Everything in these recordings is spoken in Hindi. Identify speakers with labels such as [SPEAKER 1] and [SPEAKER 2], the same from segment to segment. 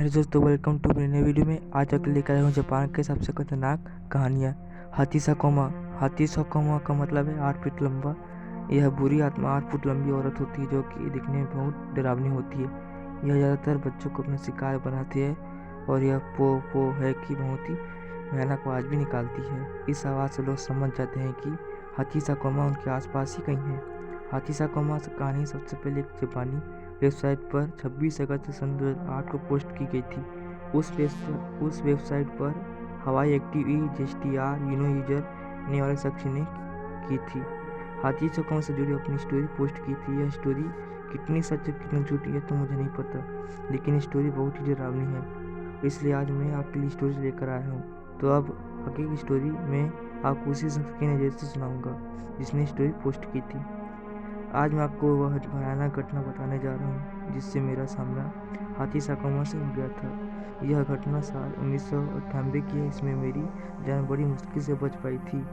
[SPEAKER 1] हेलो दोस्तों, वेलकम टू मेरे नए वीडियो में। आज आपके लेकर आया हूँ जापान के सबसे खतरनाक कहानियाँ। हाथी साकोमा का मतलब है 8 फीट लंबा। यह बुरी आत्मा 8 फुट लंबी औरत होती है जो कि दिखने में बहुत डरावनी होती है। यह ज़्यादातर बच्चों को अपना शिकार बनाती है और यह पो है कि बहुत ही भयानक आवाज़ भी निकालती है। इस आवाज़ से लोग समझ जाते हैं कि हाथी साकोमा उनके आसपास ही कहीं है। हाथी साकोमा कहानी सबसे पहले एक जापानी वेबसाइट पर 26 अगस्त सन 2008 को पोस्ट की गई थी। उस वेबसाइट पर हवाई एक्टिव EJSTR यूजर ने वाले शख्स ने की थी। हाथी साकोमा से जुड़ी अपनी स्टोरी पोस्ट की थी। यह स्टोरी कितनी सच है कितनी झूठी है तो मुझे नहीं पता, लेकिन स्टोरी बहुत ही डरावनी है, इसलिए आज मैं आपके लिए स्टोरी लेकर आया हूँ। तो अब आगे की स्टोरी में आपको उसी शख्स की नज़र से सुनाऊंगा जिसने स्टोरी पोस्ट की थी। आज मैं आपको वह भयानक घटना बताने जा रहा हूँ जिससे मेरा सामना हाथी साकोमा से हो गया था। यह घटना साल 1998 की है। इसमें मेरी जान बड़ी मुश्किल से बच पाई थी।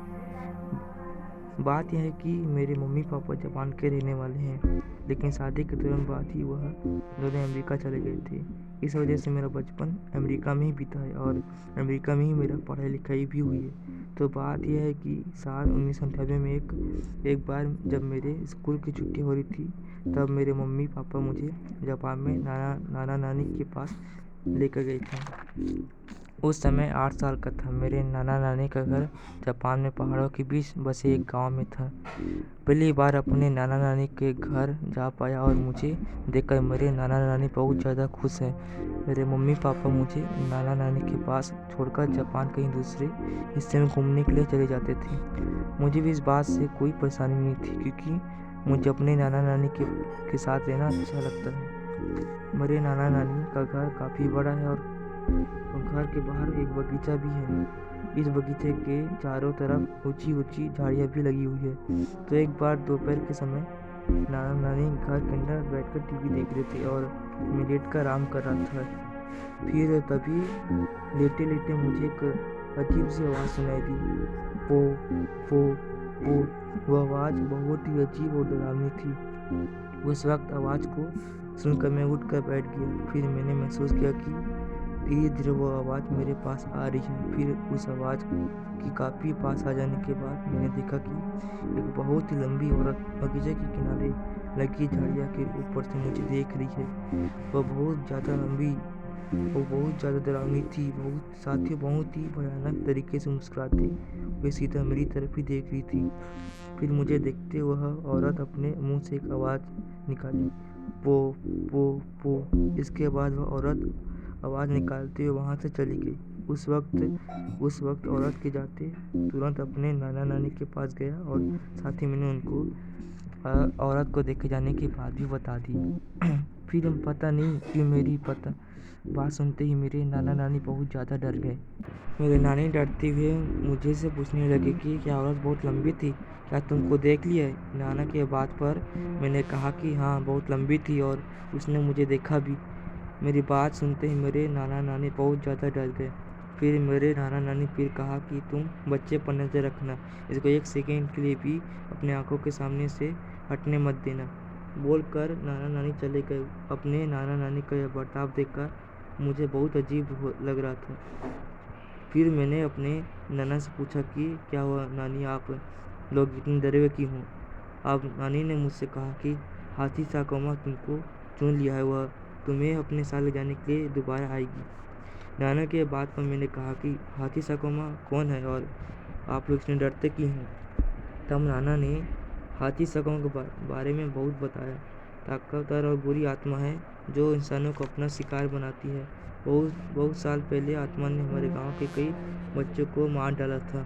[SPEAKER 1] बात यह है कि मेरे मम्मी पापा जापान के रहने वाले हैं, लेकिन शादी के तुरंत बाद ही वह दोनों अमेरिका चले गए थे। इस वजह से मेरा बचपन अमेरिका में ही बीता है और अमेरिका में ही मेरा पढ़ाई लिखाई भी हुई है। तो बात यह है कि साल 1998 में एक बार जब मेरे स्कूल की छुट्टी हो रही थी, तब मेरे मम्मी पापा मुझे जापान में नाना नानी के पास लेकर गए थे। उस समय 8 साल का था। मेरे नाना नानी का घर जापान में पहाड़ों के बीच बसे एक गांव में था। पहली बार अपने नाना नानी के घर जा पाया और मुझे देखकर मेरे नाना नानी बहुत ज़्यादा खुश हैं। मेरे मम्मी पापा मुझे नाना नानी के पास छोड़कर जापान कहीं दूसरे हिस्से में घूमने के लिए चले जाते थे। मुझे भी इस बात से कोई परेशानी नहीं थी, क्योंकि मुझे अपने नाना नानी के साथ रहना अच्छा लगता है। मेरे नाना नानी का घर काफ़ी बड़ा है और घर के बाहर एक बगीचा भी है। इस बगीचे के चारों तरफ ऊंची ऊंची झाड़ियाँ भी लगी हुई है। तो एक बार दोपहर के समय नाना नानी घर के अंदर बैठकर टीवी देख रहे थे और मैं लेटकर आराम कर रहा था। फिर तभी लेटे लेटे मुझे एक अजीब सी आवाज़ सुनाई दी, पो पो पो। वह आवाज़ बहुत ही अजीब और डरावनी थी। उस वक्त आवाज़ को सुनकर मैं उठकर बैठ गया। फिर मैंने महसूस किया कि धीरे धीरे वो आवाज़ मेरे पास आ रही है। फिर उस आवाज़ की काफ़ी पास आ जाने के बाद मैंने देखा कि एक बहुत ही लंबी औरत बगीचे के किनारे लगी झाड़ियाँ के ऊपर से मुझे देख रही है। वह बहुत ज़्यादा लंबी और बहुत ज़्यादा डरावनी थी। बहुत ही भयानक तरीके से मुस्कुराती वह सीधा मेरी तरफ ही देख रही थी। फिर मुझे देखते वह औरत अपने मुंह से एक आवाज़ निकाली, पो पो पो। इसके बाद वह औरत आवाज़ निकालते हुए वहाँ से चली गई। उस वक्त औरत के जाते तुरंत अपने नाना नानी के पास गया और साथ ही मैंने उनको औरत को देखे जाने की बात भी बता दी। फिर पता नहीं क्यों मेरी बात सुनते ही मेरे नाना नानी बहुत ज़्यादा डर गए। मेरे नानी डरते हुए मुझे से पूछने लगे कि क्या औरत बहुत लंबी थी, क्या तुमको देख लिया है? नाना के बात पर मैंने कहा कि हाँ, बहुत लंबी थी और उसने मुझे देखा भी। मेरी बात सुनते ही मेरे नाना नानी बहुत ज़्यादा डर गए। फिर मेरे नाना नानी फिर कहा कि तुम बच्चे पर नज़र रखना, इसको 1 सेकेंड के लिए भी अपने आंखों के सामने से हटने मत देना। बोलकर नाना नानी चले गए। अपने नाना नानी का यह बर्ताव देखकर मुझे बहुत अजीब लग रहा था। फिर मैंने अपने नाना से पूछा कि क्या हुआ नानी, आप लोग इतने डरे हुए क्यों हो? अब नानी ने मुझसे कहा कि हाथी साकोमा तुमको चुन लिया है, वह तुम्हें अपने साथ ले जाने के लिए दोबारा आएगी। नाना के बात पर मैंने कहा कि हाथी साकोमा कौन है और आप लोग इतने डरते क्यों हैं? तब नाना ने हाथी साकोमा के बारे में बहुत बताया। ताकतवर और बुरी आत्मा है जो इंसानों को अपना शिकार बनाती है। बहुत साल पहले आत्मा ने हमारे गांव के कई बच्चों को मार डाला था।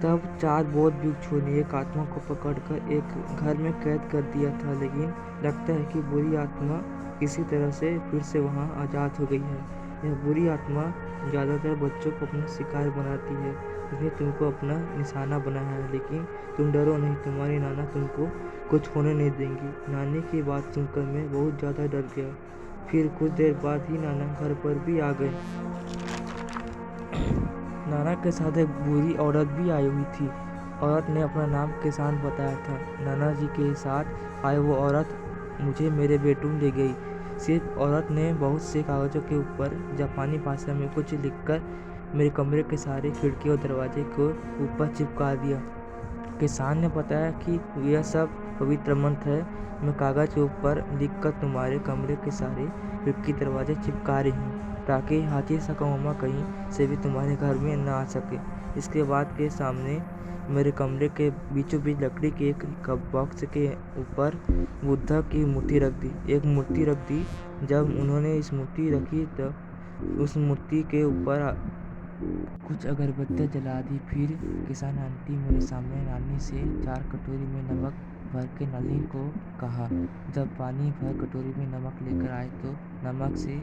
[SPEAKER 1] तब 4 बौद्ध भिक्षुओं ने एक आत्मा को पकड़कर एक घर में कैद कर दिया था, लेकिन लगता है कि बुरी आत्मा किसी तरह से फिर से वहां आज़ाद हो गई है। यह बुरी आत्मा ज़्यादातर बच्चों को अपना शिकार बनाती है। उसने तुमको अपना निशाना बनाया है, लेकिन तुम डरो नहीं, तुम्हारे नाना तुमको कुछ होने नहीं देंगे। नानी की बात सुनकर मैं बहुत ज़्यादा डर गया। फिर कुछ देर बाद ही नाना घर पर भी आ गए। नाना के साथ एक बुरी औरत भी आई हुई थी। औरत ने अपना नाम किसान बताया था। नाना जी के साथ आए वो औरत मुझे मेरे बेडरूम ले गई। सिर्फ औरत ने बहुत से कागज़ों के ऊपर जापानी भाषा में कुछ लिखकर मेरे कमरे के सारे खिड़की और दरवाजे को ऊपर चिपका दिया। किसान ने बताया कि यह सब पवित्र मंत्र है। मैं कागज़ के ऊपर लिखकर तुम्हारे कमरे के सारे खिड़की दरवाजे चिपका रही हूँ, ताकि हाथी साकामामा कहीं से भी तुम्हारे घर में न आ सके। इसके बाद के सामने मेरे कमरे के बीचों बीच लकड़ी के एक कप बॉक्स के ऊपर बुद्धा की मूर्ति रख दी। जब उन्होंने इस मूर्ति रखी तो उस मूर्ति के ऊपर कुछ अगरबत्तियाँ जला दी। फिर किसान आंटी मेरे सामने नानी से 4 कटोरी में नमक भर के नानी को कहा। जब पानी भर कटोरी में नमक लेकर आए तो नमक से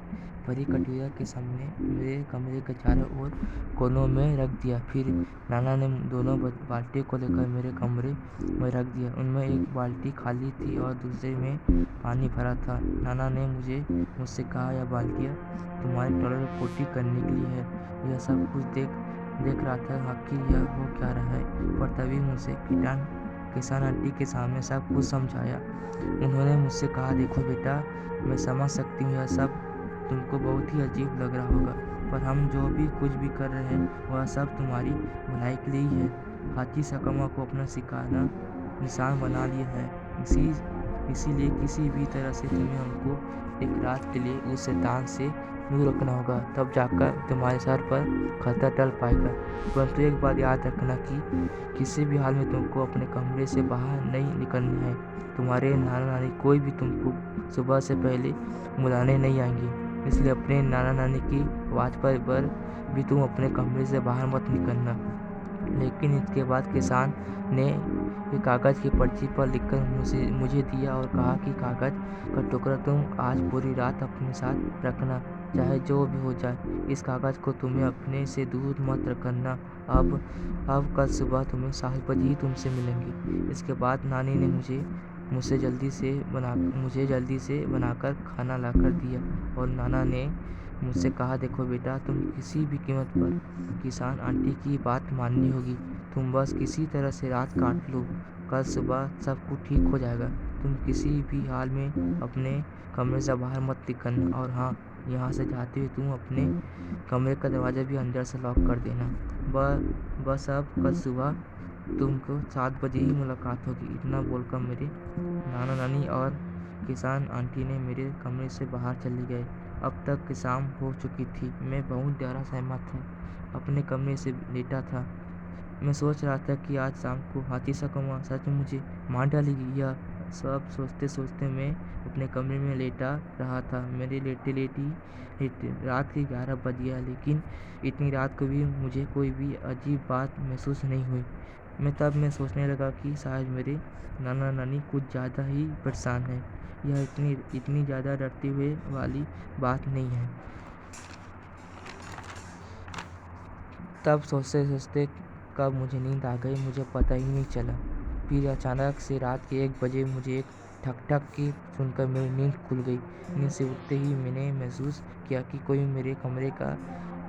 [SPEAKER 1] भरी कटोरिया के सामने मेरे कमरे के चारों ओर कोनों में रख दिया। फिर नाना ने दोनों बाल्टी को लेकर मेरे कमरे में रख दिया। उनमें एक बाल्टी खाली थी और दूसरे में पानी भरा था। नाना ने मुझसे कहा, यह बाल्टियाँ तुम्हारे टॉयलेट में पोटी करने के लिए है। यह सब कुछ देख रहा था आखिर यह हो क्या रहा है, पर तभी मुझसे किसान आंटी के सामने सब कुछ समझाया। उन्होंने मुझसे कहा, देखो बेटा, मैं समझ सकती हूँ यह सब तुमको बहुत ही अजीब लग रहा होगा, पर हम जो भी कुछ भी कर रहे हैं वह सब तुम्हारी भलाई के लिए ही है। हाथी साकामा को अपना निशान बना लिया है, इसीलिए किसी भी तरह से तुम्हें हमको एक रात के लिए उस शैतान से दूर रखना होगा, तब जाकर तुम्हारे सर पर खतरा टल पाएगा। परंतु एक बात याद रखना कि किसी भी हाल में तुमको अपने कमरे से बाहर नहीं निकलना है। तुम्हारे नाना नानी कोई भी तुमको सुबह से पहले बुलाने नहीं आएंगे, इसलिए अपने नाना नानी की आवाज़ पर भी तुम अपने कमरे से बाहर मत निकलना। लेकिन इसके बाद किसान ने एक कागज़ की पर्ची पर लिखकर मुझे दिया और कहा कि कागज़ का टुकड़ा तुम आज पूरी रात अपने साथ रखना, चाहे जो भी हो जाए। इस कागज़ को तुम्हें अपने से दूर मत करना। अब कल सुबह तुम्हें 7 बजे ही तुमसे मिलेंगे। इसके बाद नानी ने मुझे जल्दी से बनाकर खाना लाकर दिया और नाना ने मुझसे कहा, देखो बेटा, तुम किसी भी कीमत पर किसान आंटी की बात माननी होगी। तुम बस किसी तरह से रात काट लो, कल सुबह सब कुछ ठीक हो जाएगा। तुम किसी भी हाल में अपने कमरे से बाहर मत निकलना, और हाँ, यहाँ से जाते हुए तुम अपने कमरे का दरवाज़ा भी अंदर से लॉक कर देना। बस अब कल सुबह तुमको 7 बजे ही मुलाकात होगी। इतना बोलकर मेरे नाना नानी और किसान आंटी ने मेरे कमरे से बाहर चले गए। अब तक शाम हो चुकी थी। मैं बहुत गहरा सहमत था, अपने कमरे से लेटा था। मैं सोच रहा था कि आज शाम को हाथी साकामा सच में मुझे मार डालेगी। यह सब सोचते सोचते मैं अपने कमरे में लेटा रहा था। मेरे लेटे रात के 11 बज गया, लेकिन इतनी रात को भी मुझे कोई भी अजीब बात महसूस नहीं हुई। मैं सोचने लगा कि शायद मेरे नाना नानी कुछ ज़्यादा ही परेशान है। यह इतनी ज़्यादा डरते हुए वाली बात नहीं है। तब सोचते सोचते कब मुझे नींद आ गई मुझे पता ही नहीं चला। फिर अचानक से रात के 1 बजे मुझे एक ठक ठक की सुनकर मेरी नींद खुल गई। नींद से उठते ही मैंने महसूस किया कि कोई मेरे कमरे का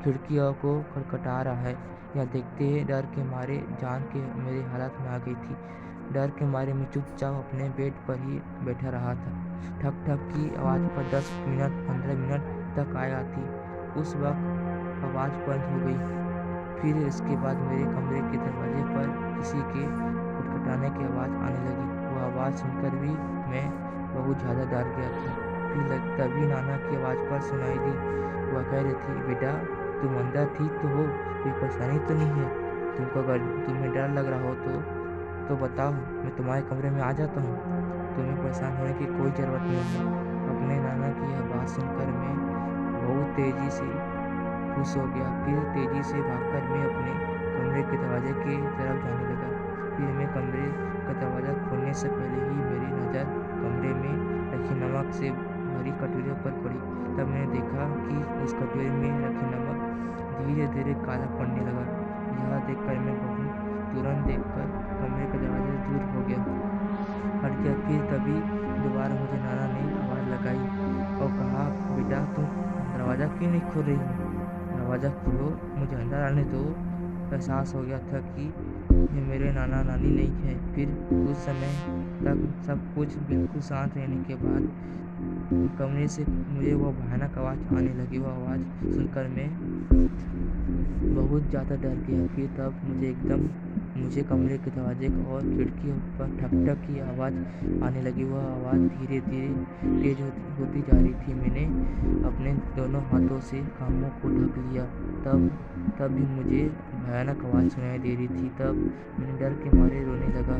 [SPEAKER 1] खिड़कियों को खटखटा रहा है। यह देखते ही डर के मारे जान के मेरी हालत में आ गई थी। डर के मारे मैं चुपचाप अपने बेड पर ही बैठा रहा था। ठक ठक की आवाज़ पर 10 मिनट 15 मिनट तक आया थी। उस वक्त आवाज़ बंद हो गई। फिर इसके बाद मेरे कमरे के दरवाजे पर किसी के खटखटाने की आवाज़ आने लगी। वह आवाज़ सुनकर भी मैं बहुत ज़्यादा डर गया था। फिर तभी नाना की आवाज़ पर सुनाई दी। वह कह रही थी, बेटा, तुम अंदर ठीक तो हो? कोई परेशानी तो नहीं है? अगर तुम्हें डर लग रहा हो तो बताओ, मैं तुम्हारे कमरे में आ जाता हूँ। तुम्हें परेशान होने की कोई ज़रूरत नहीं है। अपने नाना की यह बात सुनकर मैं बहुत तेज़ी से खुश हो गया। फिर तेज़ी से भागकर मैं अपने कमरे के दरवाजे की तरफ जाने लगा। फिर मैं कमरे का दरवाज़ा खोलने से पहले ही मेरी नज़र कमरे में रखी नमक से भरी कटोरियों पर पड़ी। तब मैंने देखा कि उस कटोरी में रखी नमक धीरे धीरे काला पड़ने लगा। यह देखकर मैं तुरंत देखकर कमरे के दरवाजे से दूर हो गया, हट गया। फिर तभी दोबारा मुझे नाना ने आवाज़ लगाई और कहा, बेटा, तुम दरवाज़ा क्यों नहीं खोल रही हो? दरवाज़ा खोलो, मुझे अंदर आने दो। एहसास हो गया था कि ये मेरे नाना नानी नहीं है। फिर कुछ समय तक सब कुछ बिल्कुल शांत रहने के बाद कमरे से मुझे वो भयानक आवाज़ आने लगी। वो आवाज़ सुनकर मैं बहुत ज़्यादा डर गया। फिर तब मुझे कमरे के दरवाजे और खिड़की पर ठक ठक की आवाज़ आने लगी। वह आवाज़ धीरे धीरे तेज होती जा रही थी। मैंने अपने दोनों हाथों से कानों को ढक लिया। तब भी मुझे भयानक आवाज़ सुनाई दे रही थी। तब मैंने डर के मारे रोने लगा।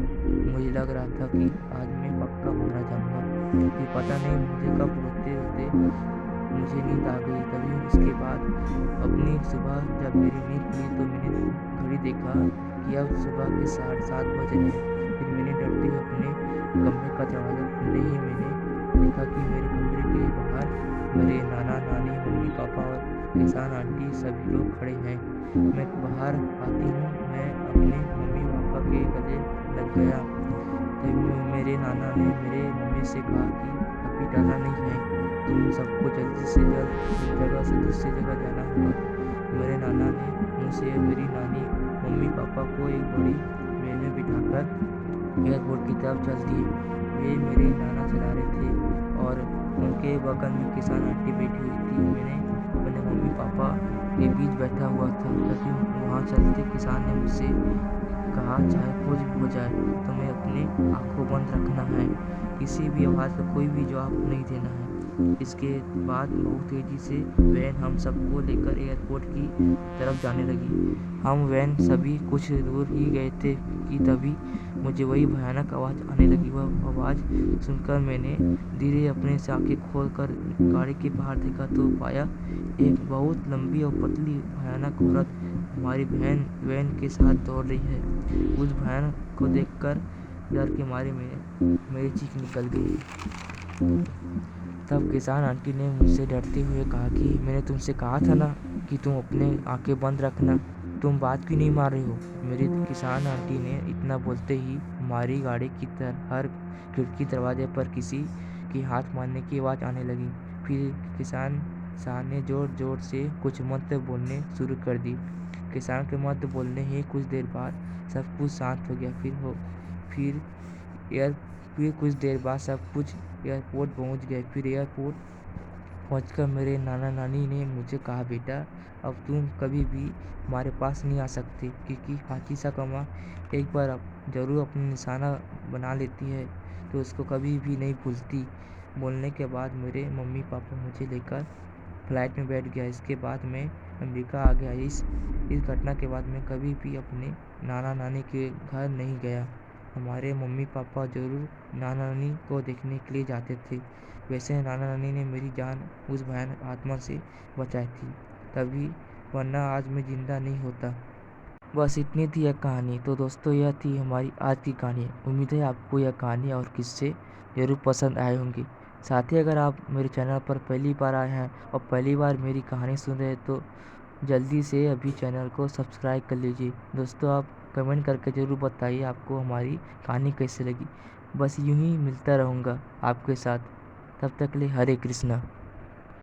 [SPEAKER 1] मुझे लग रहा था कि आज मैं पक्का मारा जाऊंगा। फिर पता नहीं मुझे कब रोते रोते मुझे नींद आ गई। तभी इसके बाद अपनी सुबह जब मेरी नींद खुली तो मैंने घड़ी देखा कि अब सुबह के 7:30 बज रहे हैं। फिर मैंने डरते हुए अपने कमरे का दरवाज़ा खुलते ही मैंने देखा कि मेरे कमरे के बाहर मेरे नाना नानी मम्मी पापा और किसान आंटी सभी लोग खड़े हैं। मैं बाहर आती हूँ, मैं अपने मम्मी पापा के गले लग गया। तभी मेरे नाना ने मेरे मम्मी से कहा कि अभी डरना नहीं है, तुम सबको जल्दी से जल्द एक जगह से दूसरी जगह जाना होगा। मेरे नाना ने मुझसे मेरी नानी मम्मी पापा को एक बड़ी वैन में बिठाकर एयरपोर्ट की तरफ चल दिए। वे मेरे नाना चला रहे थे और उनके बगल में किसान आंटी बैठी हुई थी। मैंने अपने मम्मी पापा के बीच बैठा हुआ था। तभी वहाँ चलते किसान ने मुझसे कहा, चाहे कुछ भी हो जाए तुम्हें अपने आंखों बंद रखना है, किसी भी आवाज़ का कोई भी जवाब नहीं देना है। इसके बाद बहुत तेज़ी से वैन हम सबको लेकर एयरपोर्ट की तरफ जाने लगी। हम वैन सभी कुछ दूर ही गए थे कि तभी मुझे वही भयानक आवाज़ आने लगी। वह आवाज़ सुनकर मैंने धीरे अपने से आंखें खोलकर गाड़ी के बाहर देखा तो पाया एक बहुत लंबी और पतली भयानक औरत हमारी वैन के साथ दौड़ रही है। उस भयानक को देखकर डर के मारे मेरी चीख निकल गई। तब किसान आंटी ने मुझसे डरते हुए कहा कि मैंने तुमसे कहा था ना कि तुम अपने आंखें बंद रखना, तुम बात क्यों नहीं मार रही हो। मेरी किसान आंटी ने इतना बोलते ही हमारी गाड़ी की हर खिड़की दरवाजे पर किसी की हाथ मारने की आवाज़ आने लगी। फिर किसान शाह ने ज़ोर ज़ोर से कुछ मंत्र बोलने शुरू कर दी। किसान के मंत्र बोलने ही कुछ देर बाद सब कुछ शांत हो गया। फिर कुछ देर बाद सब कुछ एयरपोर्ट पहुंच गए। फिर एयरपोर्ट पहुंचकर मेरे नाना नानी ने मुझे कहा, बेटा अब तुम कभी भी हमारे पास नहीं आ सकते, क्योंकि हाथीसा कौवा एक बार ज़रूर अपना निशाना बना लेती है तो उसको कभी भी नहीं भूलती। बोलने के बाद मेरे मम्मी पापा मुझे लेकर फ्लाइट में बैठ गया। इसके बाद मैं अमेरिका आ गया। इस घटना के बाद मैं कभी भी अपने नाना नानी के घर नहीं गया। हमारे मम्मी पापा ज़रूर नाना नानी को देखने के लिए जाते थे। वैसे नाना नानी ने मेरी जान उस भयानक आत्मा से बचाई थी तभी, वरना आज मैं ज़िंदा नहीं होता। बस इतनी थी यह कहानी। तो दोस्तों, यह थी हमारी आज की कहानी। उम्मीद है आपको यह कहानी और किस्से ज़रूर पसंद आए होंगे। साथ ही अगर आप मेरे चैनल पर पहली बार आए हैं और पहली बार मेरी कहानी सुन रहे हैं तो जल्दी से अभी चैनल को सब्सक्राइब कर लीजिए। दोस्तों, आप कमेंट करके ज़रूर बताइए आपको हमारी कहानी कैसी लगी। बस यूं ही मिलता रहूँगा आपके साथ। तब तक के लिए हरे कृष्णा।